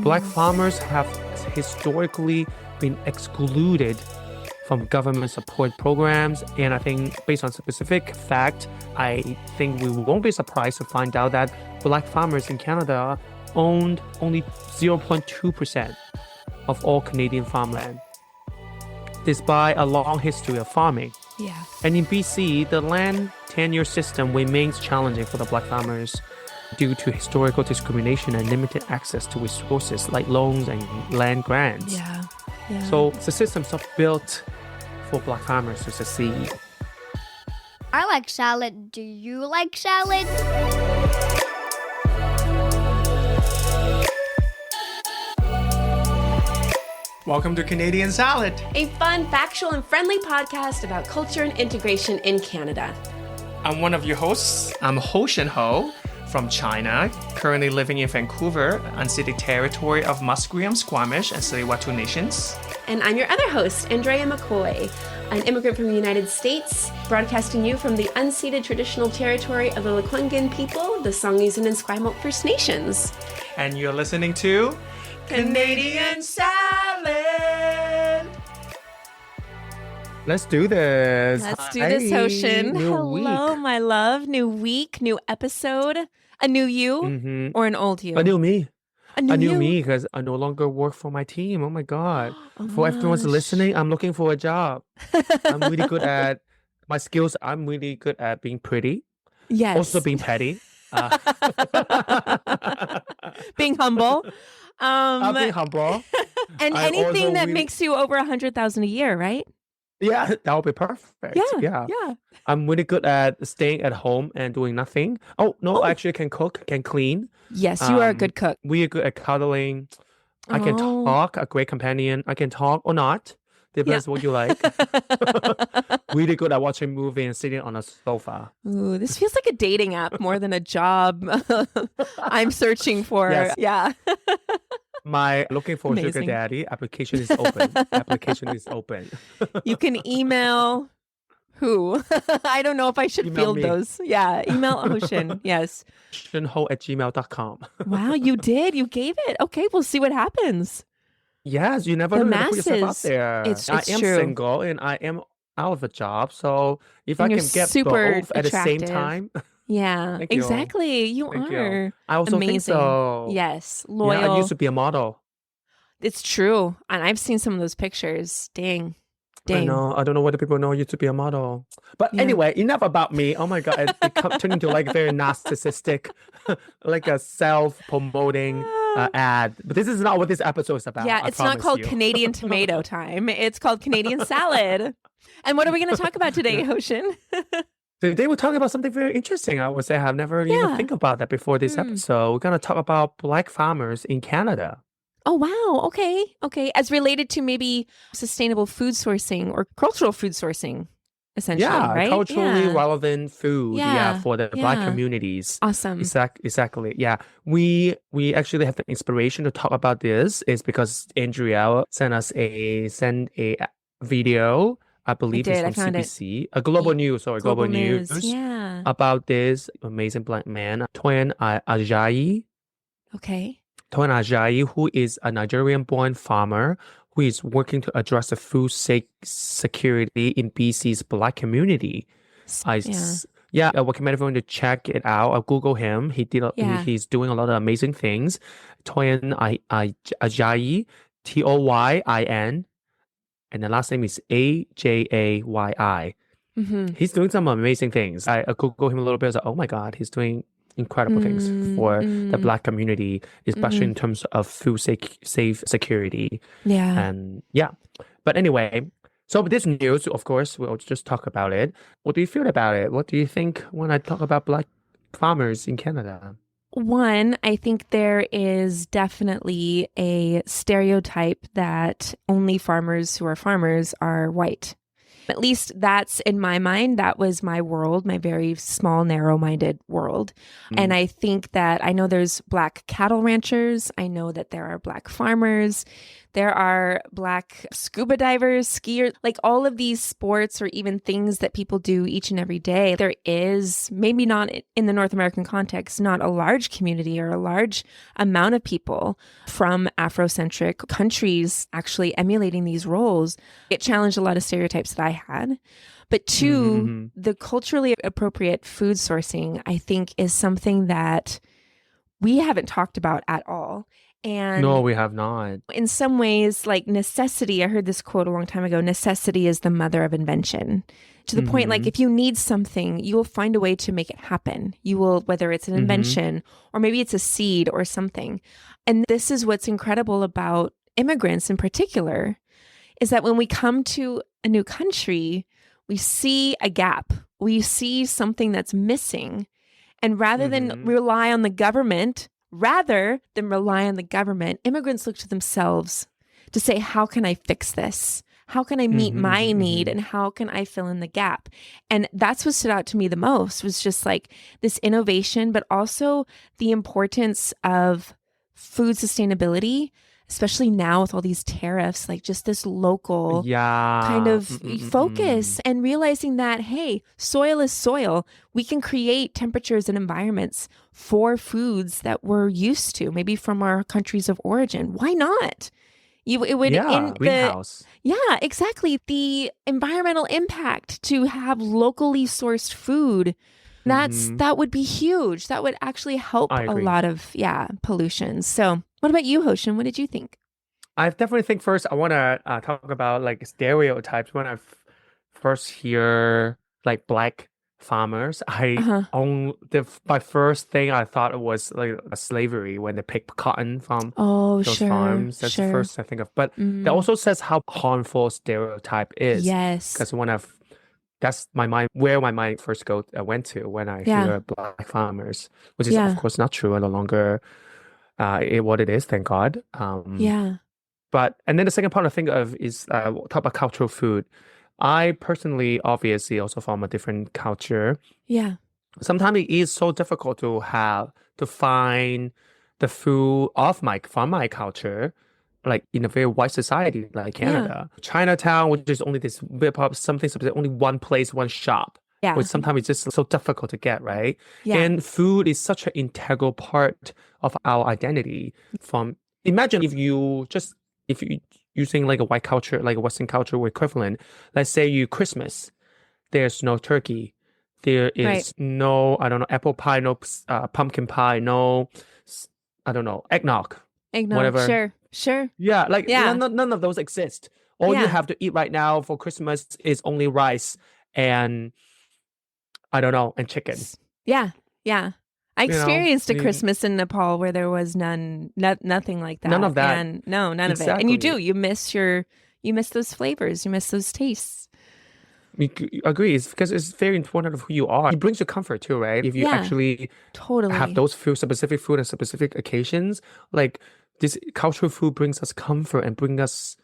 Black farmers have historically been excluded from government support programs. And I think based on specific fact, I think we won't be surprised to find out that Black farmers in Canada owned only 0.2% of all Canadian farmland, despite a long history of farming. Yeah. And in BC, the land tenure system remains challenging for the Black farmers due to historical discrimination and limited access to resources like loans and land grants. Yeah. Yeah. So the system's not built for Black farmers to succeed. I like salad. Do you like salad? Welcome to Canadian Salad. A fun, factual, and friendly podcast about culture and integration in Canada. I'm one of your hosts. I'm Ho Shen Ho from China, currently living in Vancouver, unceded territory of Musqueam, Squamish, and Tsleil-Waututh nations. And I'm your other host, Andrea McCoy, an immigrant from the United States, broadcasting you from the unceded traditional territory of the Lekwungen people, the Songhees and Esquimalt First Nations. And you're listening to Canadian Salad. Let's do this. Let's do this, Hoshin. Hello, my love. New week, new episode. A new you or an old you? A new me. A new me because I no longer work for my team. Oh my God. For everyone's listening, I'm looking for a job. I'm really good at my skills. I'm really good at being pretty. Yes. Also being petty. Being humble. Being humble. And anything that makes you over 100,000 a year, right? Yeah, that would be perfect. Yeah. I'm really good at staying at home and doing nothing. Actually, I can cook, can clean. Yes, you are a good cook. We are good at cuddling. I can talk, a great companion. I can talk or not. Depends what you like. Really good at watching movie and sitting on a sofa. Ooh, this feels like a dating app more than a job I'm searching for. Yes. Yeah. My looking for Amazing. sugar daddy application is open. You can email who? I don't know if I should Email field me. those. Yeah. Email Ocean. Yes. shenho@gmail.com. Wow, you did. You gave it. Okay, we'll see what happens. Yes, you never The know to put yourself out masses. there. It's I am true. single and I am out of a job. So if And I you're can get super both at the same attractive. time, Yeah, Thank you. exactly. You thank are. you. I also think Amazing. so. Yes. Yeah, Loyal. I used to be a model. It's true. And I've seen some of those pictures. Dang. I know. I don't know whether people know you to be a model. But anyway, enough about me. Oh my God. It turned into like very narcissistic, like a self-promoting ad. But this is not what this episode is about. Yeah, I it's not promise called you. Canadian tomato time. It's called Canadian salad. And what are we going to talk about today, Hoshin? Today we're talking about something very interesting. I would say I've never even think about that before this episode. We're going to talk about Black farmers in Canada. Oh, wow. Okay. As related to maybe sustainable food sourcing or cultural food sourcing, essentially, right? Culturally relevant food for the Black communities. Awesome. Exactly. Yeah. We actually have the inspiration to talk about this is because Andrea sent us a video. I believe it's from CBC, Global News, Yeah. about this amazing Black man, Toyin Ajayi. Okay. Toyin Ajayi, who is a Nigerian-born farmer who is working to address the food security in BC's Black community. I recommend everyone to check it out. I'll Google him. He's doing a lot of amazing things. Toyin Ajayi, Toyin, and the last name is Ajayi. He's doing some amazing things. I Google him a little bit. I was like, oh my God, he's doing incredible things for the Black community, especially in terms of food safe security. Yeah. And but anyway, so this news, of course, we'll just talk about it. What do you feel about it? What do you think when I talk about Black farmers in Canada? One, I think there is definitely a stereotype that only farmers who are farmers are white. At least that's in my mind. That was my world, my very small, narrow-minded world. And I think that I know there's Black cattle ranchers. I know that there are Black farmers. There are Black scuba divers, skiers, like all of these sports or even things that people do each and every day. There is, maybe not in the North American context, not a large community or a large amount of people from Afrocentric countries actually emulating these roles. It challenged a lot of stereotypes that I had. But two, the culturally appropriate food sourcing, I think, is something that we haven't talked about at all. And No, we have not. in some ways, like necessity, I heard this quote a long time ago, necessity is the mother of invention. To the point, like if you need something, you will find a way to make it happen. You will, whether it's an invention or maybe it's a seed or something. And this is what's incredible about immigrants in particular, is that when we come to a new country, we see a gap. We see something that's missing. And rather than rely on the government, immigrants look to themselves to say, how can I fix this? How can I meet my need? And how can I fill in the gap? And that's what stood out to me the most, was just like this innovation, but also the importance of food sustainability, especially now with all these tariffs, like just this local kind of focus and realizing that, hey, soil is soil. We can create temperatures and environments for foods that we're used to, maybe from our countries of origin. Why not? Greenhouse. Yeah, exactly. The environmental impact to have locally sourced food, that would be huge. That would actually help a lot of pollution. So what about you, Hoshin? What did you think? I definitely think first I want to talk about like stereotypes. When I first hear like Black farmers, my first thing I thought was like slavery when they pick cotton from those farms. That's the first I think of. But that also says how harmful stereotype is. Yes. Because that's my mind first went to when I hear Black farmers, which is of course not true no longer. What it is, thank God. But and then the second part I think of is talk about cultural food. I personally, obviously, also from a different culture. Yeah. Sometimes it is so difficult to find the food from my culture, like in a very white society like Canada. Chinatown, which is only this bit of something, only one place, one shop. Yeah. Which sometimes it's just so difficult to get, right? Yeah. And food is such an integral part of our identity. Imagine if you using like a white culture, like a Western culture equivalent, let's say Christmas, there's no turkey. There is no, I don't know, apple pie, no pumpkin pie, no, I don't know, eggnog. Whatever. Sure. Yeah, like none of those exist. All you have to eat right now for Christmas is only rice and I don't know, and chicken. Yeah. I experienced a Christmas in Nepal where there was nothing like that. None of that. And none of it. And you miss those flavors, you miss those tastes. I agree. It's because it's very important of who you are. It brings you comfort too, right? If you actually have those specific food and specific occasions, like this cultural food brings us comfort and brings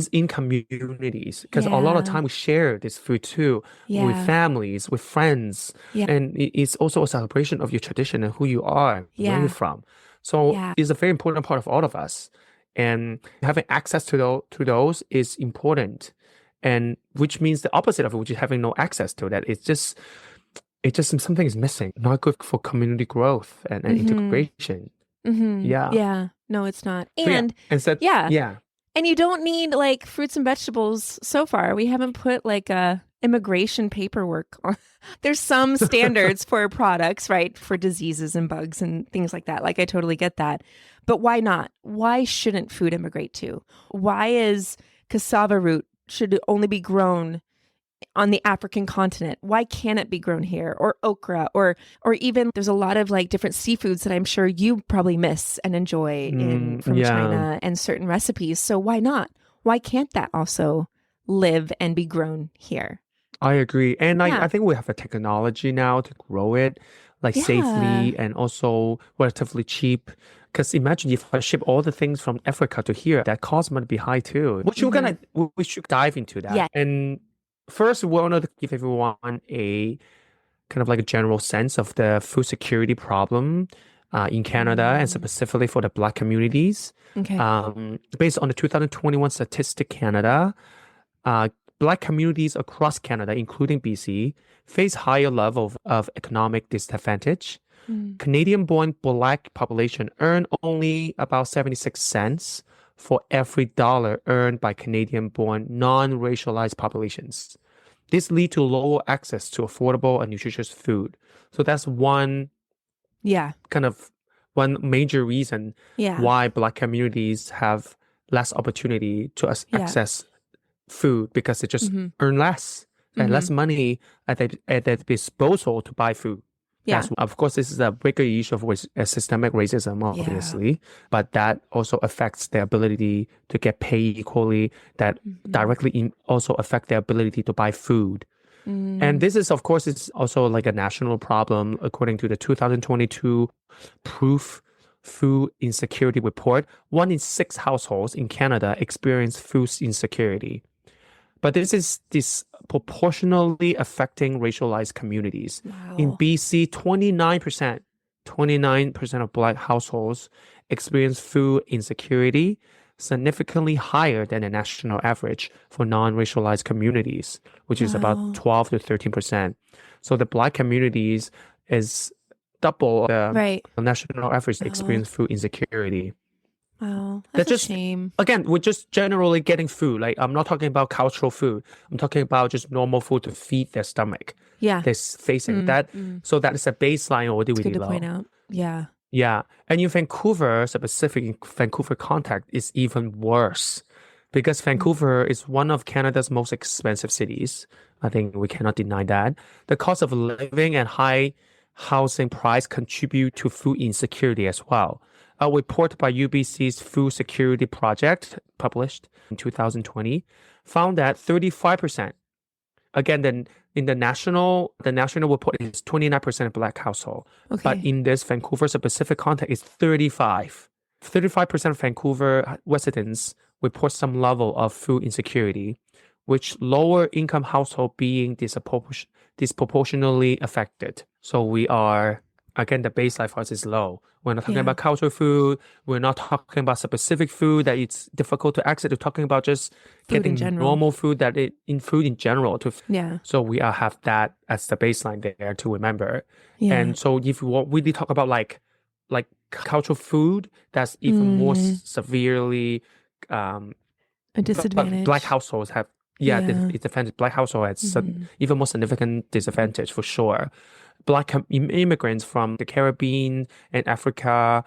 in communities. Because a lot of time we share this food too with families, with friends, and it's also a celebration of your tradition and who you are, where you're from. So it's a very important part of all of us, and having access to those is important. And which means the opposite of it, which is having no access to that. It's just something is missing. Not good for community growth and integration. Yeah. No, it's not. And and you don't need like fruits and vegetables so far. We haven't put like a immigration paperwork on. There's some standards for products, right? For diseases and bugs and things like that. Like I totally get that. But why not? Why shouldn't food immigrate too? Why is cassava root should only be grown on the African continent? Why can't it be grown here? Or okra, or even there's a lot of like different seafoods that I'm sure you probably miss and enjoy from China and certain recipes. So why not? Why can't that also live and be grown here? I agree. And I think we have the technology now to grow it like safely and also relatively cheap. Because imagine if I ship all the things from Africa to here, that cost might be high too. Which we should dive into that. Yeah. And first, we want to give everyone a kind of like a general sense of the food security problem in Canada and specifically for the Black communities. Okay. Based on the 2021 Statistic Canada, Black communities across Canada, including BC, face higher level of economic disadvantage. Canadian-born Black population earn only about 76 cents for every dollar earned by Canadian-born non-racialized populations. This leads to lower access to affordable and nutritious food. So that's one major reason why Black communities have less opportunity to access food, because they just earn less and less money at their disposal to buy food. Yeah. Of course, this is a bigger issue of systemic racism, obviously, but that also affects their ability to get paid equally, that directly also affect their ability to buy food. And this is, of course, it's also like a national problem. According to the 2022 Proof Food Insecurity Report, 1 in 6 households in Canada experience food insecurity. But this is disproportionately affecting racialized communities. Wow. In BC, 29% of Black households experience food insecurity, significantly higher than the national average for non-racialized communities, which is about 12 to 13%. So the Black communities is double the national average experience food insecurity. Wow, that's a shame. Again, we're just generally getting food. Like, I'm not talking about cultural food. I'm talking about just normal food to feed their stomach. Yeah. They're facing that. So that is a baseline already really low. Good to point out. Yeah. Yeah. And in Vancouver, specific in Vancouver context, is even worse because Vancouver is one of Canada's most expensive cities. I think we cannot deny that. The cost of living and high housing price contribute to food insecurity as well. A report by UBC's Food Security Project, published in 2020, found that 35%, again, then in the national report is 29% of Black household. Okay. But in this Vancouver specific context, it's 35. 35% of Vancouver residents report some level of food insecurity, which lower income household being disproportionately affected. So we are, again, the baseline for us is low. We're not talking about cultural food. We're not talking about specific food that it's difficult to access. We're talking about just food getting normal food food in general. So we have that as the baseline there to remember. Yeah. And so if we really talk about like cultural food, that's even more severely a disadvantage. But Black households have Black household has even more significant disadvantage for sure. Black immigrants from the Caribbean and Africa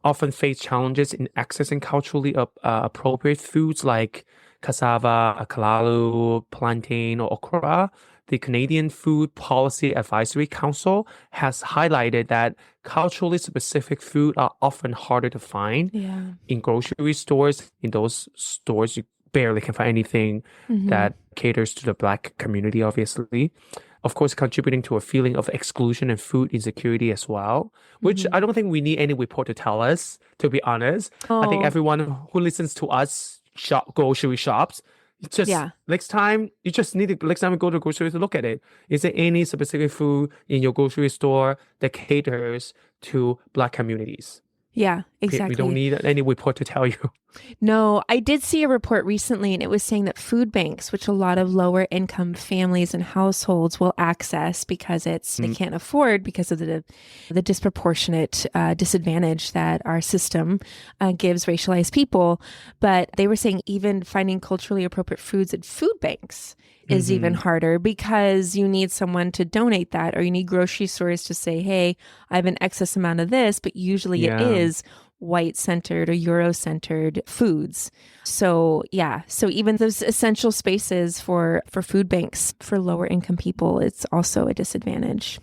often face challenges in accessing culturally appropriate foods like cassava, kalalu, plantain, or okra. The Canadian Food Policy Advisory Council has highlighted that culturally specific food are often harder to find in grocery stores. In those stores, you barely can find anything that caters to the Black community, obviously. Of course, contributing to a feeling of exclusion and food insecurity as well, which I don't think we need any report to tell us, to be honest. I think everyone who listens to us grocery shops, next time you go to grocery to look at it. Is there any specific food in your grocery store that caters to Black communities? Yeah, exactly. We don't need any report to tell you. No, I did see a report recently, and it was saying that food banks, which a lot of lower income families and households will access because they can't afford because of the disproportionate disadvantage that our system gives racialized people. But they were saying even finding culturally appropriate foods at food banks is even harder because you need someone to donate that, or you need grocery stores to say, hey, I have an excess amount of this, but usually it is white-centered or Euro-centered foods. So even those essential spaces for food banks for lower income people, it's also a disadvantage.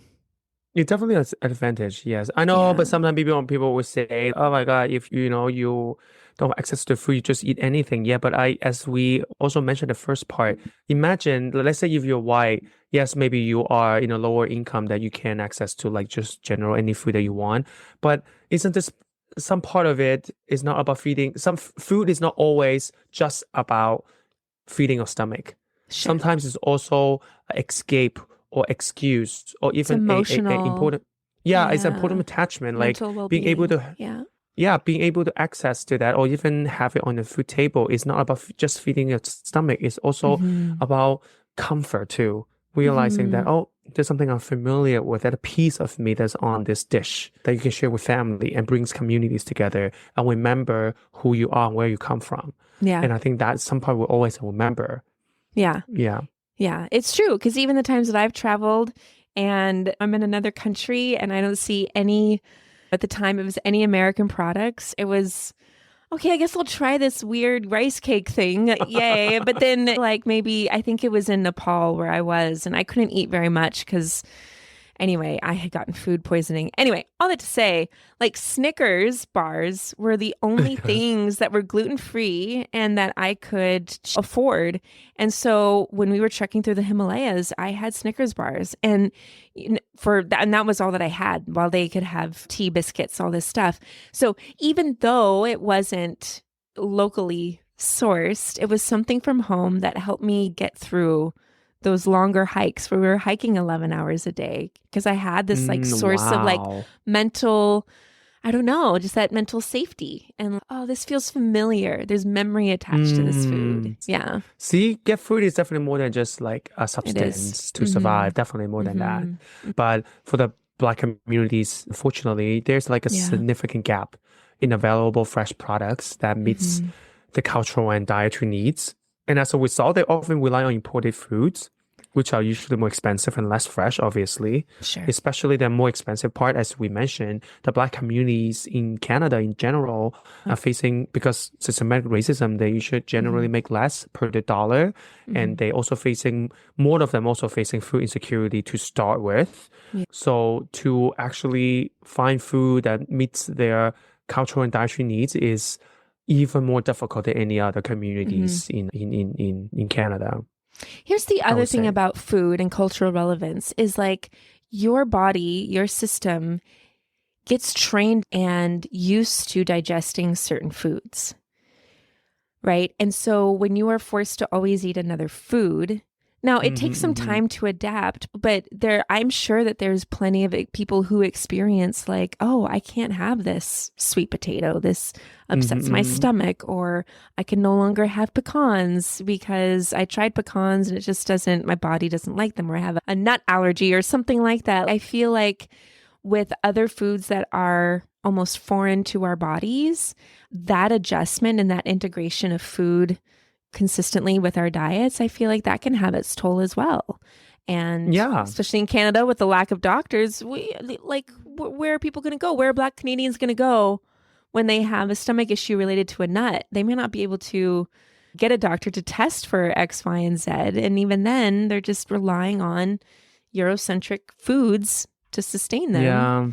It definitely has advantage, yes. I know, but sometimes people will say, oh my God, if you don't have access to food, you just eat anything. Yeah, but as we also mentioned the first part, imagine, let's say if you're white, yes, maybe you are in a lower income that you can access to like just general any food that you want. But isn't this some part of it is not about feeding? Some food is not always just about feeding your stomach. Sure. Sometimes it's also escape or excuse or even emotional. a important yeah, it's a important Yeah. attachment, like Mental being able well-being. to, Yeah. yeah, being able to access to that or even have it on the food table is not about just feeding your stomach. It's also Mm-hmm. about comfort too. Realizing that, Mm-hmm. oh, there's something I'm familiar with, that a piece of me that's on this dish that you can share with family and brings communities together and remember who you are and where you come from. Yeah. And I think that's some part we'll always remember. Yeah. Yeah. Yeah. It's true. Because even the times that I've traveled and I'm in another country and I don't see any, at the time it was any American products, it was, okay, I guess I'll try this weird rice cake thing. Yay. But then, like, maybe I think it was in Nepal where I was, and I couldn't eat very much because, anyway, I had gotten food poisoning. Anyway, all that to say, like, Snickers bars were the only things that were gluten free and that I could afford. And so when we were trekking through the Himalayas, I had Snickers bars. And for that, and that was all that I had while they could have tea, biscuits, all this stuff. So even though it wasn't locally sourced, it was something from home that helped me get through those longer hikes where we were hiking 11 hours a day because I had this like source of like Wow. mental, I don't know, just that mental safety. And oh, this feels familiar. There's memory attached to this food. Yeah, See, get food is definitely more than just like a it is. substance to survive. Definitely more than that. But for the Black communities, unfortunately, there's like a Yeah. significant gap in available fresh products that meets the cultural and dietary needs. And as a result, they often rely on imported foods, which are usually more expensive and less fresh, obviously. Sure. Especially the more expensive part, as we mentioned, the Black communities in Canada in general are facing, because systematic racism, they should generally make less per the dollar. And they also facing, more of them also facing food insecurity to start with. Yeah. So to actually find food that meets their cultural and dietary needs is even more difficult than any other communities in Canada. Here's the other would thing say. about food and cultural relevance is like your body, your system gets trained and used to digesting certain foods, right? And so when you are forced to always eat another food, now it takes some time to adapt, but I'm sure that there's plenty of people who experience like, oh, I can't have this sweet potato. This upsets my stomach, or I can no longer have pecans because I tried pecans and it just doesn't, my body doesn't like them, or I have a nut allergy or something like that. I feel like with other foods that are almost foreign to our bodies, that adjustment and that integration of food consistently with our diets, I feel like that can have its toll as well. And especially in Canada with the lack of doctors, where are people going to go? Where are Black Canadians going to go when they have a stomach issue related to a nut? They may not be able to get a doctor to test for X, Y, and Z. And even then, they're just relying on Eurocentric foods to sustain them. Yeah.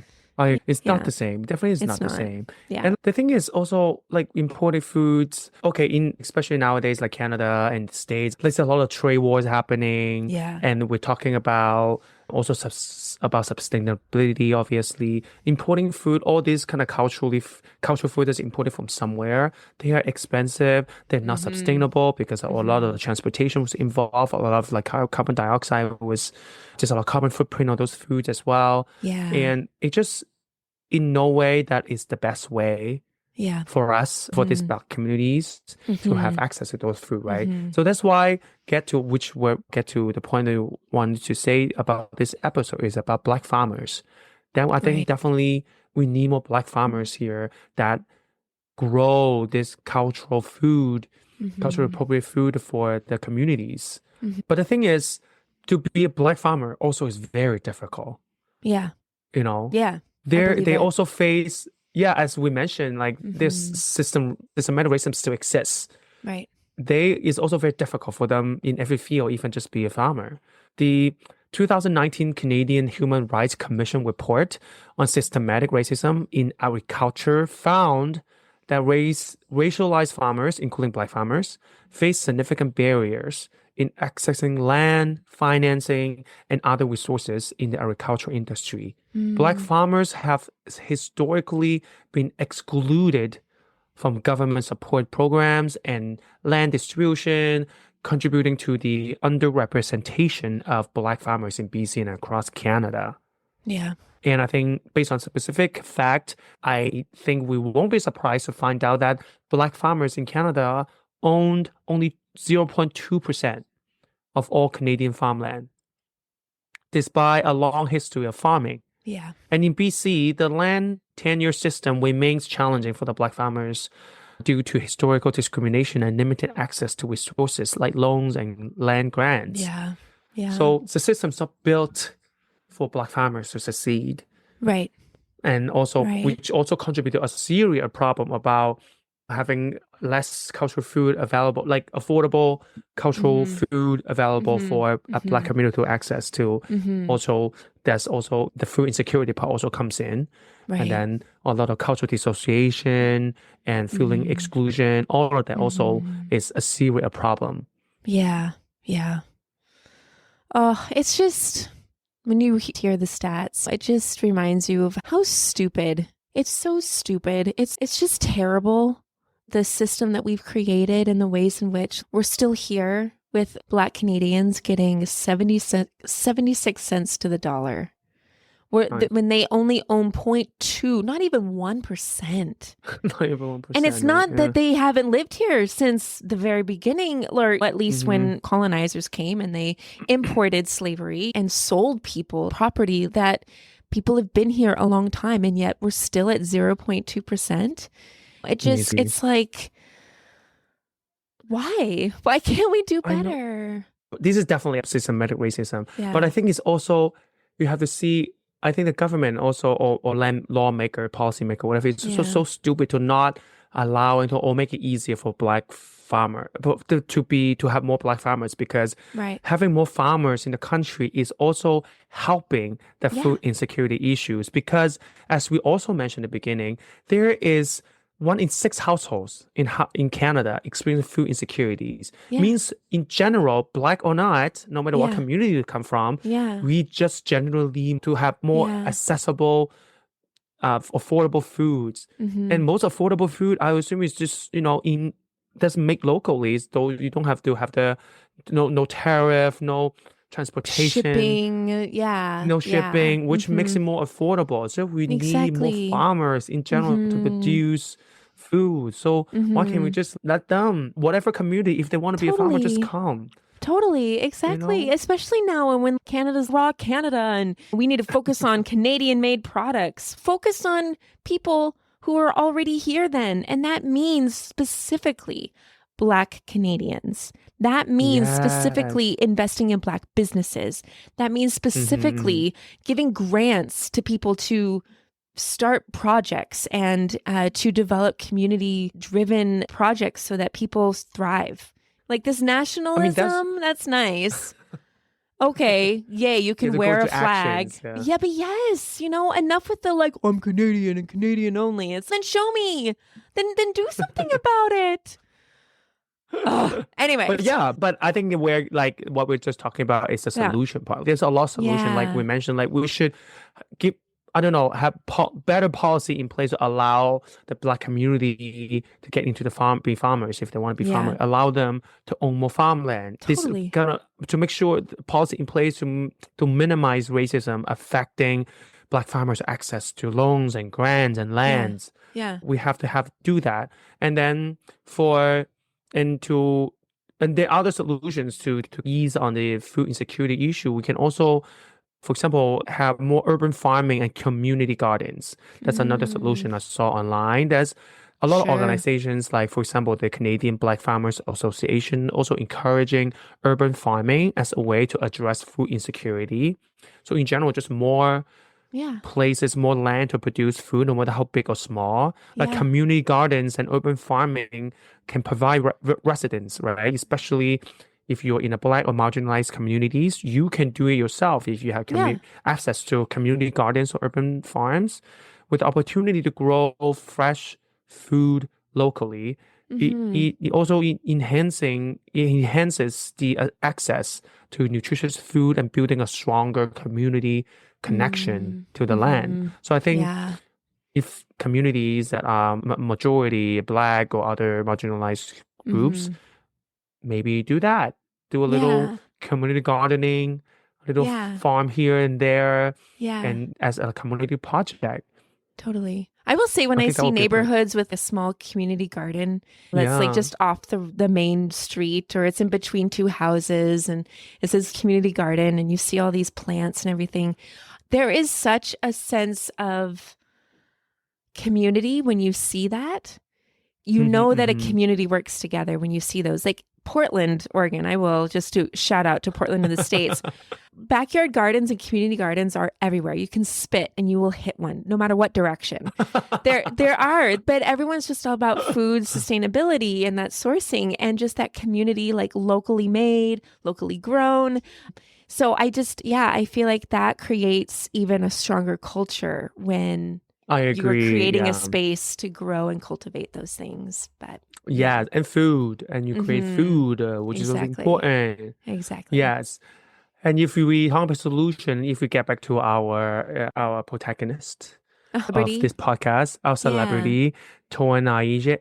It's not the same. Definitely it's not the same. Yeah. And the thing is also like imported foods, okay, especially nowadays like Canada and the States, there's a lot of trade wars happening. Yeah. And we're talking about also about sustainability, obviously. Importing food, all these kind of cultural food that's imported from somewhere, they are expensive, they're not sustainable because a lot of the transportation was involved, a lot of like carbon dioxide was just a lot of carbon footprint on those foods as well. Yeah. And it just in no way that is the best way for us, for these Black communities to have access to those food, right? So that's why get to the point that I wanted to say about this episode is about Black farmers. Then I think definitely we need more Black farmers here that grow this cultural food, culturally appropriate food for the communities. But the thing is, to be a Black farmer also is very difficult. Yeah. You know? Yeah. They also face, as we mentioned, like this systematic racism still exists. Right. It's also very difficult for them in every field, even just be a farmer. The 2019 Canadian Human Rights Commission report on systematic racism in agriculture found that racialized farmers, including Black farmers, face significant barriers in accessing land, financing, and other resources in the agricultural industry. Black farmers have historically been excluded from government support programs and land distribution, contributing to the underrepresentation of Black farmers in BC and across Canada. Yeah. And I think based on specific fact, I think we won't be surprised to find out that Black farmers in Canada owned only 0.2% of all Canadian farmland, despite a long history of farming. Yeah. And in BC, the land tenure system remains challenging for the Black farmers due to historical discrimination and limited access to resources like loans and land grants. Yeah. Yeah. So the system's not built for Black farmers to succeed. Right. And also, Right. which also contribute to a serious problem about having less cultural food available, like affordable cultural food available for a Black community to access to. Also, there's also the food insecurity part also comes in. Right. And then a lot of cultural dissociation and feeling exclusion, all of that also is a serious problem. Yeah. Yeah. Oh, it's just, when you hear the stats, it just reminds you of how stupid. It's so stupid. It's just terrible. The system that we've created and the ways in which we're still here with Black Canadians getting 76 cents to the dollar. When they only own 0.2, not even 1%. Not even 1%. And it's not that they haven't lived here since the very beginning, or at least when colonizers came and they imported slavery and sold people property, that people have been here a long time, and yet we're still at 0.2%. It's like, why? Why can't we do better? This is definitely systematic racism. Yeah. But I think it's also, you have to see, I think the government also, or land lawmaker, policymaker, whatever, it's so stupid to not allow it or make it easier for Black farmer to have more Black farmers, because having more farmers in the country is also helping the food insecurity issues. Because as we also mentioned at the beginning, there is 1 in 6 households in Canada experience food insecurities. Means in general, Black or not, no matter what community you come from, we just generally need to have more accessible, affordable foods. And most affordable food, I assume, is just, doesn't make locally, so you don't have to have the no tariff, no transportation, shipping, no shipping, which makes it more affordable. So we need more farmers in general to produce food. So why can't we just let them, whatever community, if they want to be a farmer, just come? Totally, exactly. Especially now, and when Canada's raw Canada, and we need to focus on Canadian-made products. Focus on people who are already here then. And that means specifically Black Canadians. That means specifically investing in Black businesses. That means specifically giving grants to people to start projects and to develop community-driven projects so that people thrive. Like this nationalism, that's nice. Okay, yay, you can wear a flag. Actions, but yes, enough with the like, I'm Canadian and Canadian only. It's then show me. Then do something about it. Anyway. But I think where, like, what we're just talking about is the solution part. There's a lot of solution, like we mentioned, like we should give, I don't know, have better policy in place to allow the Black community to get into the be farmers if they want to be farmers. Allow them to own more farmland. Totally. This to make sure the policy in place to minimize racism affecting Black farmers' access to loans and grants and lands. We have to do that, and then and there are other solutions to ease on the food insecurity issue. We can also, for example, have more urban farming and community gardens. That's another solution I saw online. There's a lot of organizations, like, for example, the Canadian Black Farmers Association, also encouraging urban farming as a way to address food insecurity. So in general, just more places, more land to produce food, no matter how big or small. Like community gardens and urban farming can provide residents, right? Especially if you're in a Black or marginalized communities, you can do it yourself if you have access to community gardens or urban farms with the opportunity to grow fresh food locally. It also enhances the access to nutritious food and building a stronger community connection to the land. So I think if communities that are majority Black or other marginalized groups, maybe do that. Do a little community gardening, little Yeah. farm here and there, Yeah. and as a community project. Totally. I will say when I I think that see would be great. neighborhoods with a small community garden that's like Yeah. just off the main street, or it's in between two houses and it says community garden and you see all these plants and everything, there is such a sense of community when you see that. You know that a community works together when you see those. Like Portland, Oregon, I will just to shout out to Portland in the States. Backyard gardens and community gardens are everywhere. You can spit and you will hit one no matter what direction. There are, but everyone's just all about food sustainability and that sourcing and just that community, like locally made, locally grown. So I feel like that creates even a stronger culture when I you are agree. creating Yeah. a space to grow and cultivate those things. But Yeah, and food, and you create food, which is also Exactly. important. exactly. Yes. And if we talk about solution, if we get back to our protagonist of Celebrity. this podcast, our celebrity, Toyin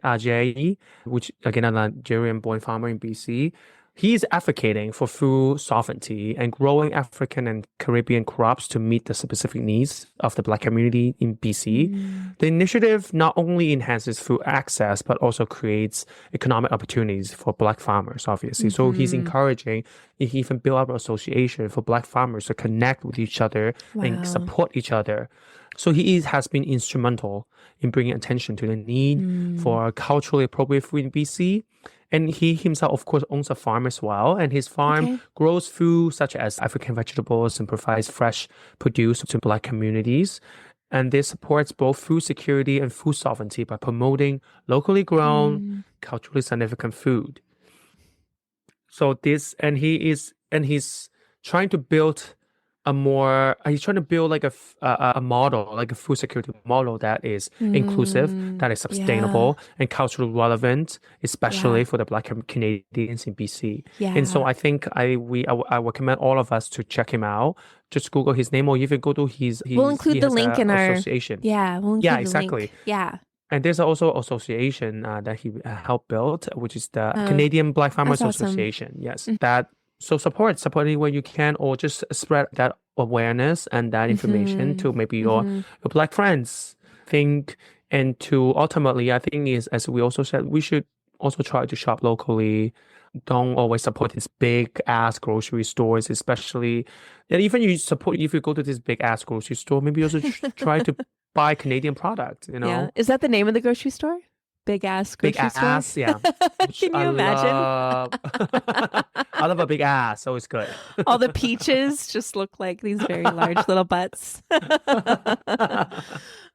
Ajayi, which again a Nigerian-born farmer in BC, he's advocating for food sovereignty and growing African and Caribbean crops to meet the specific needs of the Black community in BC. The initiative not only enhances food access, but also creates economic opportunities for Black farmers, obviously. So he's encouraging, he even built up an association for Black farmers to connect with each other and support each other. So has been instrumental in bringing attention to the need for culturally appropriate food in BC. And he himself, of course, owns a farm as well. And his farm grows food such as African vegetables and provides fresh produce to Black communities. And this supports both food security and food sovereignty by promoting locally grown, culturally significant food. So he's trying to build like a model, like a food security model that is inclusive, that is sustainable and culturally relevant, especially for the Black Canadians in BC. And so I think I recommend all of us to check him out. Just Google his name or even go to We'll include the link in our association. we'll include the exactly. link. Yeah. And there's also association that he helped build, which is the Canadian Black Farmers that's awesome. Association. Yes, that support it where you can, or just spread that awareness and that information to maybe your Black friends. And to ultimately, I think is, as we also said, we should also try to shop locally. Don't always support these big ass grocery stores, especially. And even if you go to this big ass grocery store, maybe also try to buy Canadian product. Yeah. Is that the name of the grocery store? Big ass grocery store? Ass, yeah. Can you imagine? I love a big ass, so it's good. All the peaches just look like these very large little butts.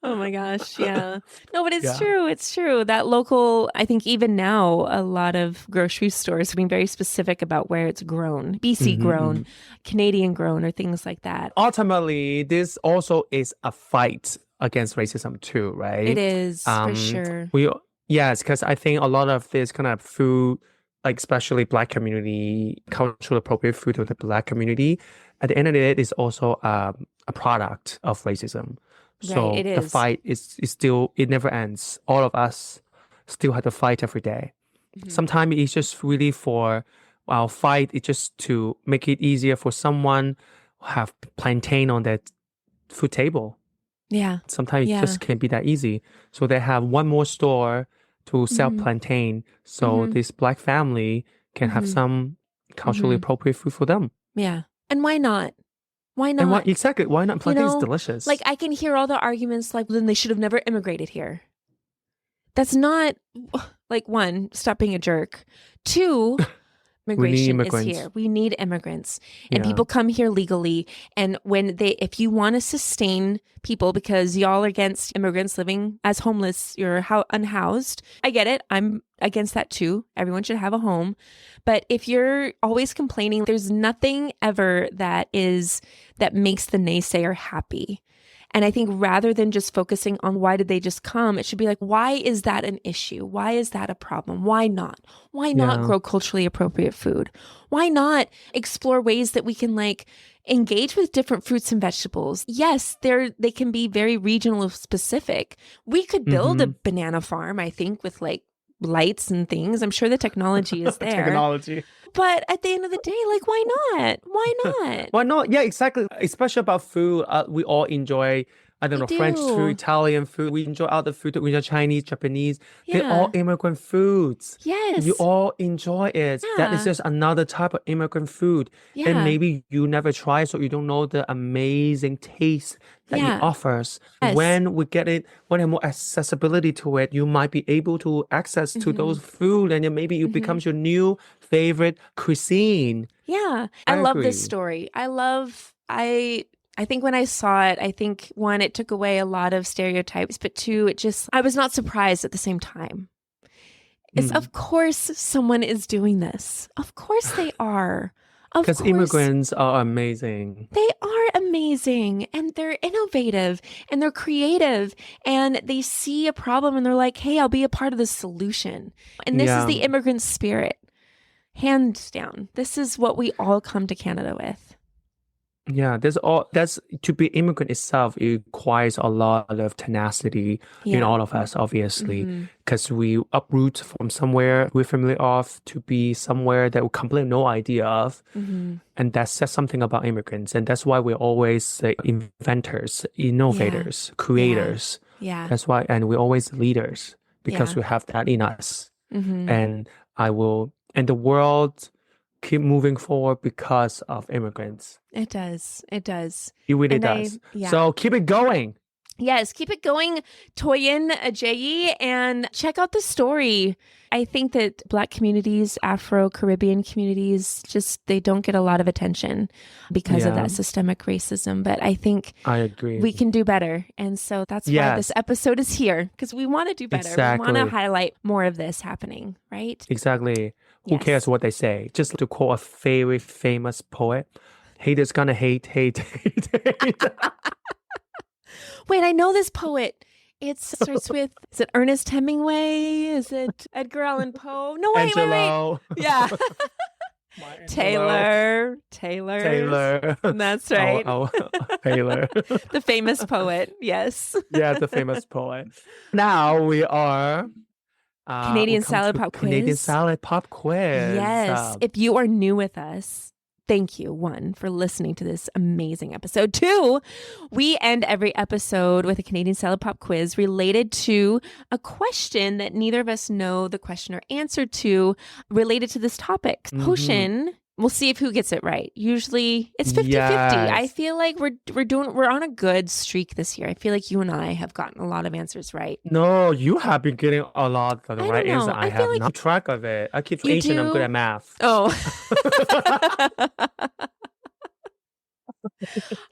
Oh my gosh, yeah. No, but it's true. It's true. That local, I think even now, a lot of grocery stores are being very specific about where it's grown. BC grown, Canadian grown, or things like that. Ultimately, this also is a fight against racism too, right? It is, for sure. Yes, because I think a lot of this kind of food, like especially Black community, culturally appropriate food of the Black community, at the end of the day, is also a product of racism. So Right, it the is. fight is still, it never ends. All of us still have to fight every day. Sometimes it's just really for our fight, it's just to make it easier for someone who have plantain on their food table. Yeah. Sometimes it just can't be that easy. So they have one more store to sell plantain. So this Black family can have some culturally appropriate food for them. Yeah. And why not? Why not? And exactly, why not? Plantain is delicious. Like I can hear all the arguments like, then they should have never immigrated here. That's not, like, one, stop being a jerk. Two, immigration is here. We need immigrants. And people come here legally. And if you want to sustain people because y'all are against immigrants living as homeless, you're unhoused. I get it. I'm against that too. Everyone should have a home. But if you're always complaining, there's nothing ever that makes the naysayer happy. And I think rather than just focusing on why did they just come, it should be like, why is that an issue? Why is that a problem? Why not? Why not grow culturally appropriate food? Why not explore ways that we can like engage with different fruits and vegetables? Yes, they can be very regional specific. We could build a banana farm, I think, with like lights and things. I'm sure the technology is there. Technology. But at the end of the day, like, why not? Why not? Why not? Yeah, exactly. Especially about food, we all enjoy, I don't know, French do. food, Italian food. We enjoy other food. We enjoy Chinese, Japanese. They're Yeah. all immigrant foods. Yes. You all enjoy it. That is Yeah. just another type of immigrant food. Yeah. And maybe you never try, so you don't know the amazing taste that Yeah. it offers. Yes. When we get it, when there's more accessibility to it, you might be able to access to those food, and then maybe it becomes your new favorite cuisine. Yeah. I I love agree. this story. I think when I saw it, I think one, it took away a lot of stereotypes, but two, I was not surprised at the same time. It's of course someone is doing this. Of course they are. Because immigrants are amazing. They are amazing, and they're innovative, and they're creative, and they see a problem and they're like, hey, I'll be a part of the solution. And this is the immigrant spirit. Hands down. This is what we all come to Canada with. Yeah, that's to be immigrant itself, it requires a lot of tenacity in all of us, obviously, because we uproot from somewhere we're familiar of to be somewhere that we completely no idea of. And that says something about immigrants. And that's why we're always inventors, innovators, creators. Yeah. That's why, and we're always leaders because we have that in us. And and the world keep moving forward because of immigrants. It does. It does. It really does. So keep it going. Yes, keep it going, Toyin, Ajayi, and check out the story. I think that Black communities, Afro-Caribbean communities, they don't get a lot of attention because of that systemic racism. But I think I agree. we can do better. And so that's why this episode is here, because we want to do better. Exactly. We want to highlight more of this happening, right? Exactly. Who cares what they say? Just to quote a very famous poet, haters gonna hate, hate, hate, hate. Wait, I know this poet. It starts with, is it Ernest Hemingway? Is it Edgar Allan Poe? No, wait. Angelo. Yeah. Taylor. Taylor. That's right. Oh, Taylor. The famous poet. Yes. Yeah, the famous poet. Now we are... Canadian Salad Pop Quiz. Canadian Salad Pop Quiz. Yes. If you are new with us, thank you, one, for listening to this amazing episode. Two, we end every episode with a Canadian Salad Pop Quiz related to a question that neither of us know the question or answer to, related to this topic. Potion, we'll see if who gets it right. Usually it's 50-50. Yes. I feel like we're on a good streak this year. I feel like you and I have gotten a lot of answers right. No, you have been getting a lot of the I right don't know. answer. I I feel have like not track of it. I keep You Asian. I'm do? good at math. Oh.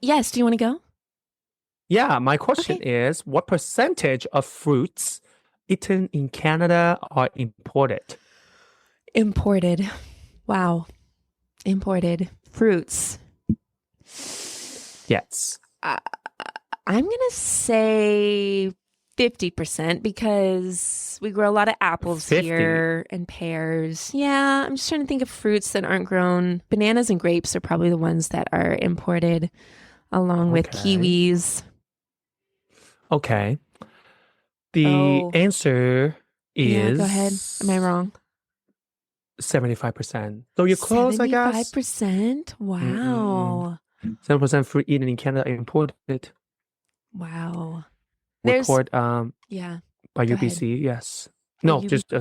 Yes, do you want to go? Yeah, my question is, what percentage of fruits eaten in Canada are imported? Imported. Wow. Imported fruits. Yes. I'm going to say 50% because we grow a lot of apples 50? here and pears. Yeah, I'm just trying to think of fruits that aren't grown. Bananas and grapes are probably the ones that are imported, along with kiwis. Okay. The answer is... Yeah, go ahead. Am I wrong? 75%. So you're close, I guess. 75%? Wow. 7% fruit eaten in Canada imported. Wow. Report Yeah. by Go UBC, yes. No, just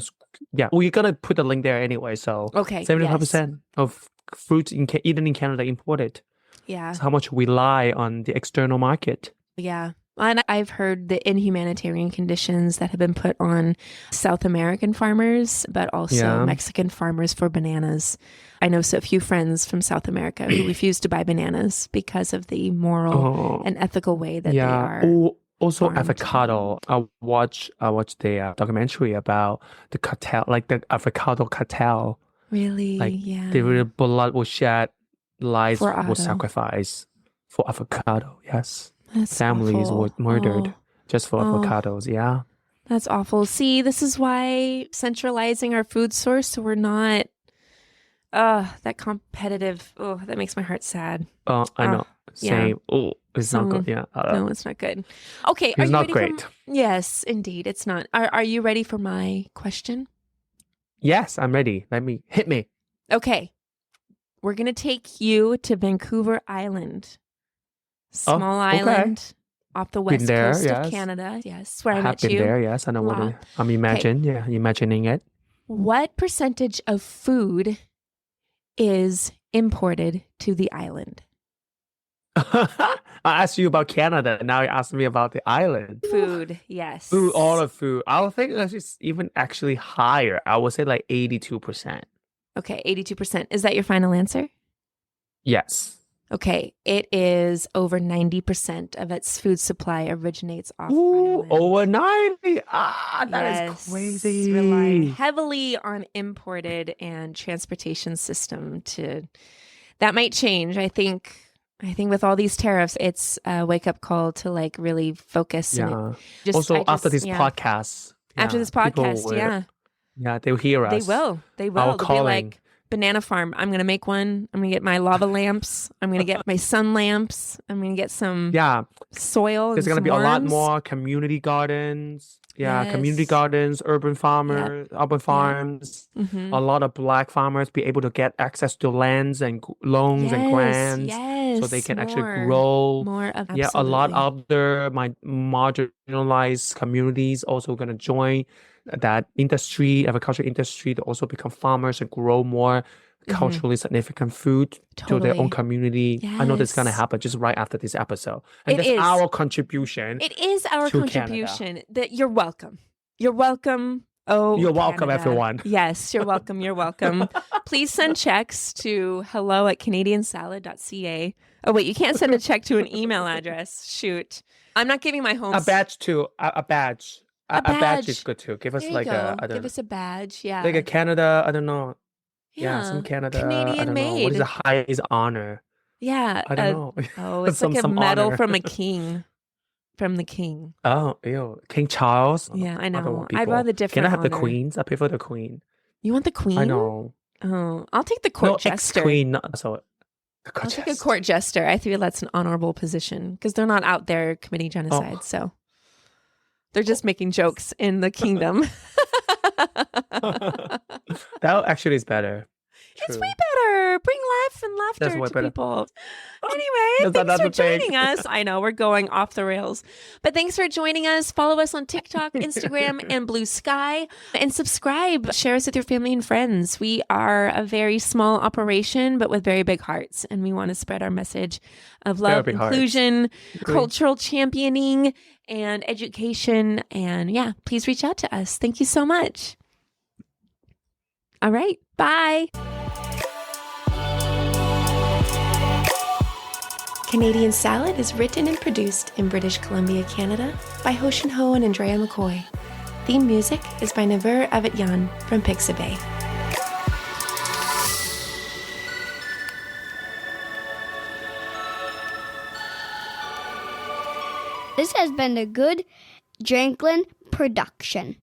yeah. Well, you're gonna put the link there anyway. So okay, 75% of fruits eaten in Canada imported. Yeah. So how much we rely on the external market? Yeah. And I've heard the inhumanitarian conditions that have been put on South American farmers, but also Mexican farmers for bananas. I know so few friends from South America who refuse to buy bananas because of the moral and ethical way that they are. Also farmed. avocado. I watched the documentary about the cartel, like the avocado cartel. Really? Like yeah. the blood was shed, lives For was avocado. sacrificed for avocado. Yes. That's Families awful. were murdered Oh. just for avocados. Yeah. That's awful. See, this is why centralizing our food source so we're not that competitive. Oh, that makes my heart sad. I know. Same. Oh, it's not good. Yeah. No, it's not good. Okay. It's not ready great. Yes, indeed. It's not. Are you ready for my question? Yes, I'm ready. Hit me. Okay. We're going to take you to Vancouver Island. Oh, Small okay. island off the Been west there, coast of yes. Canada. Yes, where I I have met been you. there, yes. I know what Okay. I'm imagining it. What percentage of food is imported to the island? I asked you about Canada, and now you asked me about the island. Food, yes. Food, all of food. I would think that's even actually higher. I would say like 82%. Okay, 82%. Is that your final answer? Yes. Okay, it is over 90% of its food supply originates off Ooh, island. over 90. That is crazy. Relying heavily on imported and transportation system that might change. I think with all these tariffs, it's a wake up call to like really focus. Yeah. After this podcast. After this people podcast, will- Yeah, they'll hear us. They will. Our They'll be calling. like, banana farm. I'm going to make one. I'm going to get my lava lamps. I'm going to get my sun lamps. I'm going to get some soil. There's going to be a lot more community gardens. Yeah, community gardens, urban farmers, urban farms. Mm-hmm. A lot of Black farmers be able to get access to lands and loans and grants. So they can actually grow. More of a lot of other marginalized communities also going to join that industry, agriculture industry, to also become farmers and grow more culturally significant food to their own community. Yes. I know this is going to happen just right after this episode. And that's our contribution. It is our contribution. That you're welcome. You're welcome. Oh, you're welcome, Canada. everyone. Yes, you're welcome. You're welcome. Please send checks to hello@canadiansalad.ca. Oh, wait, you can't send a check to an email address. Shoot. I'm not giving my home. A badge too. A badge. A badge is good too. Give us give us a badge. Yeah. Like a Canada, I don't know. Yeah, some Canada. Canadian I don't know. made. What is the highest honor? Yeah. I don't know. Oh, it's like a medal from a king. From the king. Oh, ew. King Charles? Yeah, I know. I'd rather different Can I have honor. the queens? I prefer the queen. You want the queen? I know. Oh, I'll take the court jester. Queen. I'll take a court jester. I feel that's an honorable position because they're not out there committing genocide. So they're just making jokes in the kingdom. That actually is better. It's way better. Bring life and laughter to people. Anyway, thanks for joining us. I know we're going off the rails, but thanks for joining us. Follow us on TikTok, Instagram, and Blue Sky, and subscribe. Share us with your family and friends. We are a very small operation, but with very big hearts, and we want to spread our message of love, inclusion, cultural championing, and education. And yeah, please reach out to us. Thank you so much. All right. Bye. Canadian Salad is written and produced in British Columbia, Canada by Hoshin Ho and Andrea McCoy. Theme music is by Naver Avatyan from Pixabay. This has been a Good Drinklin production.